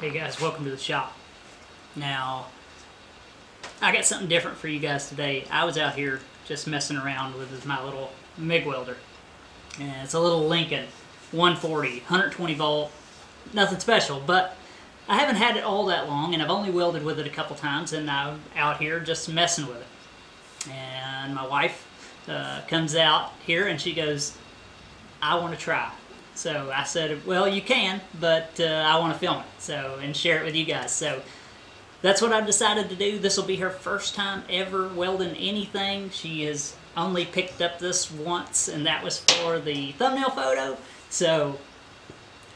Hey guys, welcome to the shop. Now, I got something different for you guys today. I was out here just messing around with my little MIG welder. And it's a little Lincoln 140, 120 volt, nothing special, but I haven't had it all that long and I've only welded with it a couple times and I'm out here just messing with it. And my wife comes out here and she goes, I want to try. So I said, well, you can, but I want to film it and share it with you guys. So that's what I've decided to do. This will be her first time ever welding anything. She has only picked up this once, and that was for the thumbnail photo. So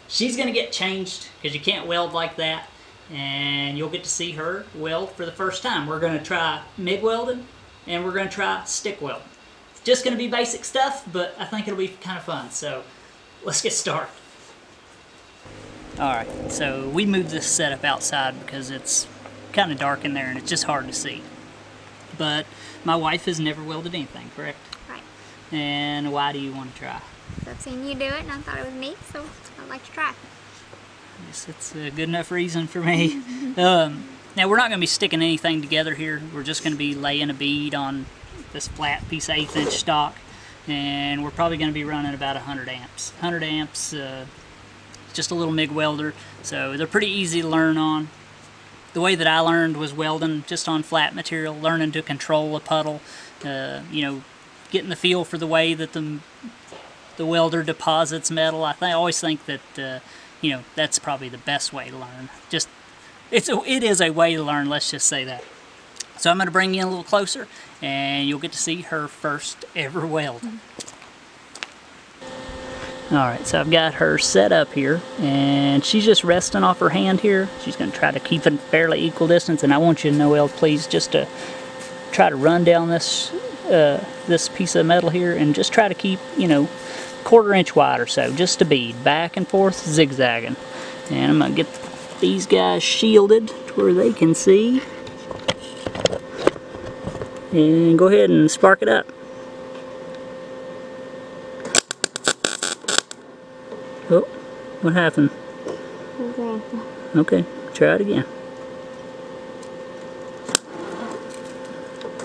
she's going to get changed because you can't weld like that, and you'll get to see her weld for the first time. We're going to try MIG welding, and we're going to try stick welding. It's just going to be basic stuff, but I think it'll be kind of fun. So let's get started. Alright, so we moved this setup outside because it's kind of dark in there and it's just hard to see. But my wife has never welded anything, correct? Right. And why do you want to try? So I've seen you do it and I thought it was neat, so I'd like to try. Yes, it's a good enough reason for me. Now we're not going to be sticking anything together here. We're just going to be laying a bead on this flat piece of 1/8 inch stock. And we're probably going to be running about 100 amps. 100 amps, just a little MIG welder, so they're pretty easy to learn on. The way that I learned was welding just on flat material, learning to control a puddle, you know, getting the feel for the way that the welder deposits metal. I always think that, you know, that's probably the best way to learn. It is a way to learn, let's just say that. So I'm going to bring you in a little closer, and you'll get to see her first ever weld. Alright, so I've got her set up here, and she's just resting off her hand here. She's going to try to keep it fairly equal distance, and I want you to know, Elle, please, just to try to run down this this piece of metal here, and just try to keep, you know, 1/4 inch wide or so, just a bead, back and forth, zigzagging. And I'm going to get these guys shielded to where they can see. And go ahead and spark it up. Oh, what happened? Okay, try it again.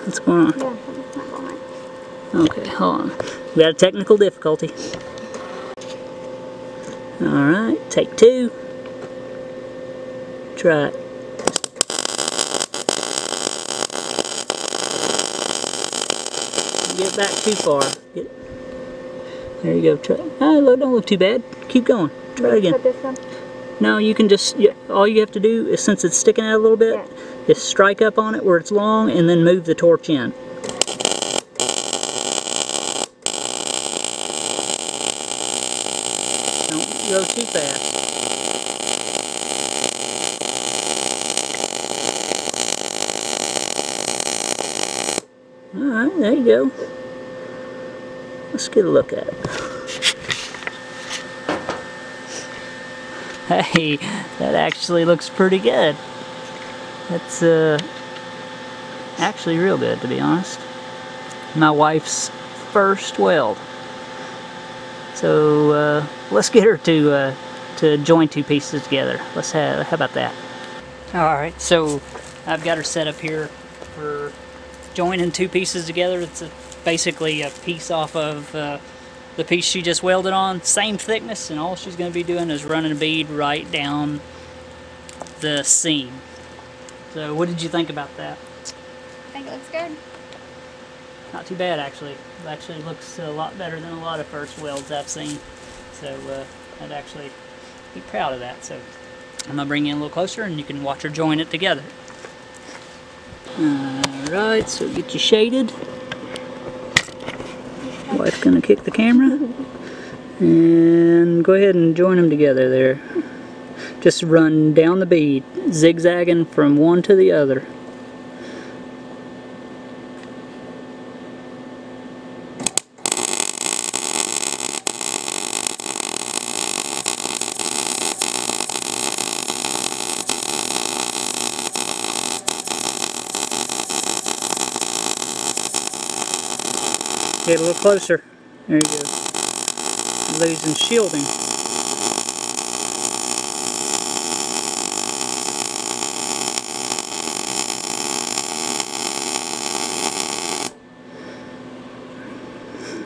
What's going on? Okay, hold on. We got a technical difficulty. Alright, take 2. Try it. Get back too far. There you go. Try. Oh, don't look too bad. Keep going. Try it again. This one? No, you can just, all you have to do is, since it's sticking out a little bit, is strike up on it where it's long and then move the torch in. Don't go too fast. Alright, there you go. Let's get a look at it. Hey, that actually looks pretty good. That's actually real good, to be honest. My wife's first weld. So let's get her to join 2 pieces together. How about that? Alright, so I've got her set up here for joining 2 pieces together. It's basically a piece off of the piece she just welded on, same thickness, and all she's going to be doing is running a bead right down the seam. So what did you think about that? I think it looks good. Not too bad, actually. It actually looks a lot better than a lot of first welds I've seen. So I'd actually be proud of that. So I'm going to bring you in a little closer and you can watch her join it together. Alright, so get you shaded. Wife's going to kick the camera. And go ahead and join them together there. Just run down the bead, zigzagging from one to the other. Get a little closer. There you go. losing shielding.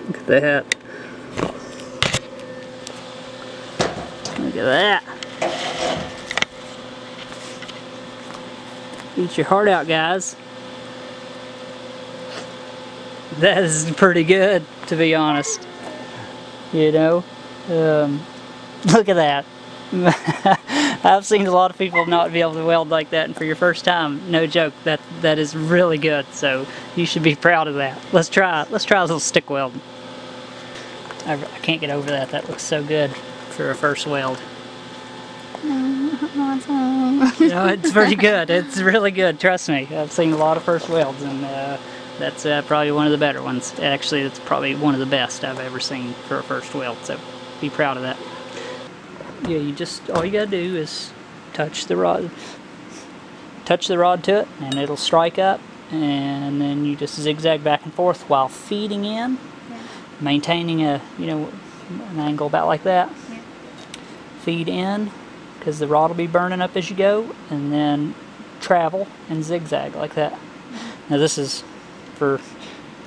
Look at that. Look at that. Eat your heart out, guys. That is pretty good, to be honest. You know, look at that. I've seen a lot of people not be able to weld like that, and for your first time, no joke, that is really good. So you should be proud of that. Let's try a little stick weld. I can't get over that. That looks so good for a first weld. No, it's pretty good. It's really good. Trust me. I've seen a lot of first welds, and that's probably one of the better ones. Actually, it's probably one of the best I've ever seen for a first weld. So be proud of that. Yeah, all you gotta do is touch the rod to it, and it'll strike up, and then you just zigzag back and forth while feeding in, maintaining an angle about like that. Yeah. Feed in, because the rod will be burning up as you go, and then travel and zigzag like that. Now this is for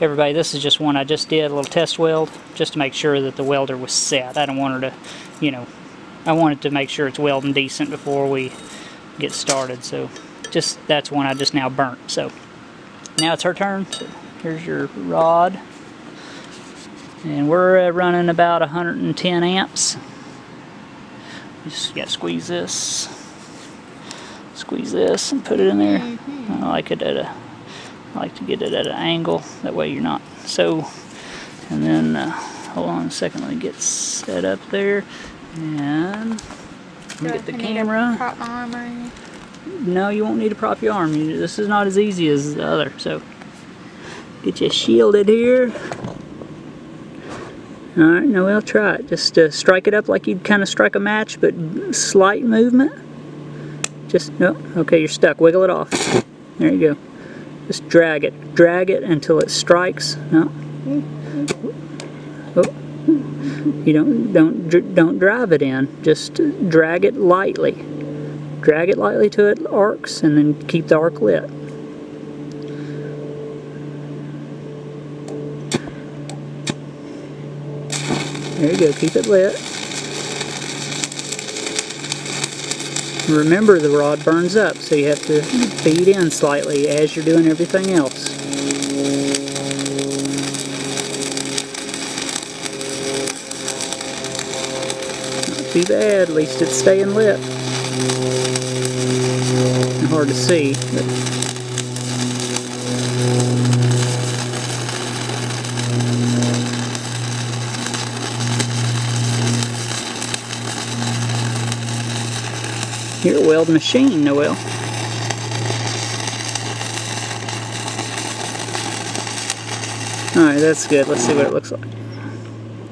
everybody. This is just one I just did, a little test weld, just to make sure that the welder was set. I don't want her to, I wanted to make sure it's welding decent before we get started. So that's one I just now burnt. So now it's her turn. So here's your rod. And we're running about 110 amps. Just got to squeeze this and put it in there. I like to get it at an angle, that way you're not so. And then hold on a second, let me get set up there, and get the camera. Prop my arm or anything? No, you won't need to prop your arm. This is not as easy as the other. So get you shielded here. Alright, now we'll try it. Just strike it up like you'd kind of strike a match, but slight movement. No, okay, you're stuck. Wiggle it off. There you go. Just drag it until it strikes. No. Oh. You don't drive it in. Just drag it lightly. Drag it lightly till it arcs, and then keep the arc lit. There you go, keep it lit. Remember, the rod burns up, so you have to feed in slightly as you're doing everything else. Not too bad, at least it's staying lit. Hard to see, but you're a weld machine, Noel. Alright, that's good. Let's see what it looks like.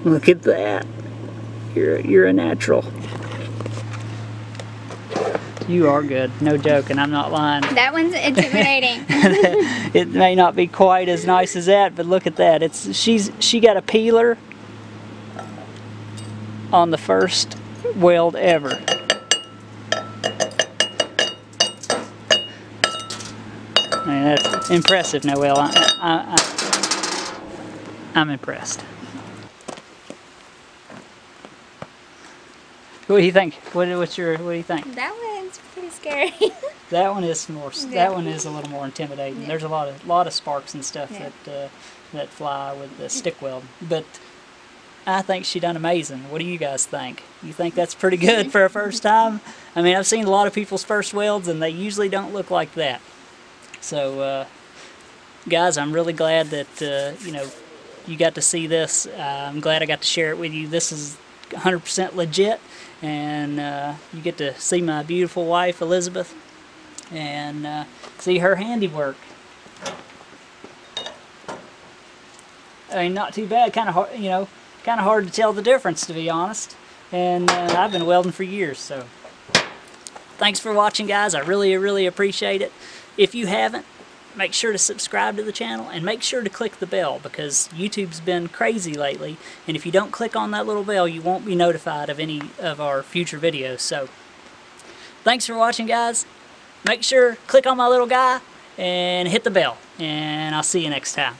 Look at that. You're a natural. You are good. No joke, and I'm not lying. That one's intimidating. It may not be quite as nice as that, but look at that. She got a peeler on the first weld ever. I mean, that's impressive, Noel. I'm impressed. What do you think? What do you think? That one's pretty scary. That one is more. That one is a little more intimidating. Yeah. There's a lot of sparks and stuff that fly with the stick weld. But I think she done amazing. What do you guys think? You think that's pretty good for a first time? I mean, I've seen a lot of people's first welds, and they usually don't look like that. So, guys, I'm really glad that you got to see this. I'm glad I got to share it with you. This is 100% legit, and you get to see my beautiful wife Elizabeth and see her handiwork. I mean, not too bad. Kind of hard, kind of hard to tell the difference, to be honest. And I've been welding for years, so thanks for watching, guys. I really, really appreciate it. If you haven't, make sure to subscribe to the channel and make sure to click the bell, because YouTube's been crazy lately, and if you don't click on that little bell, you won't be notified of any of our future videos. So thanks for watching, guys. Make sure click on my little guy and hit the bell, and I'll see you next time.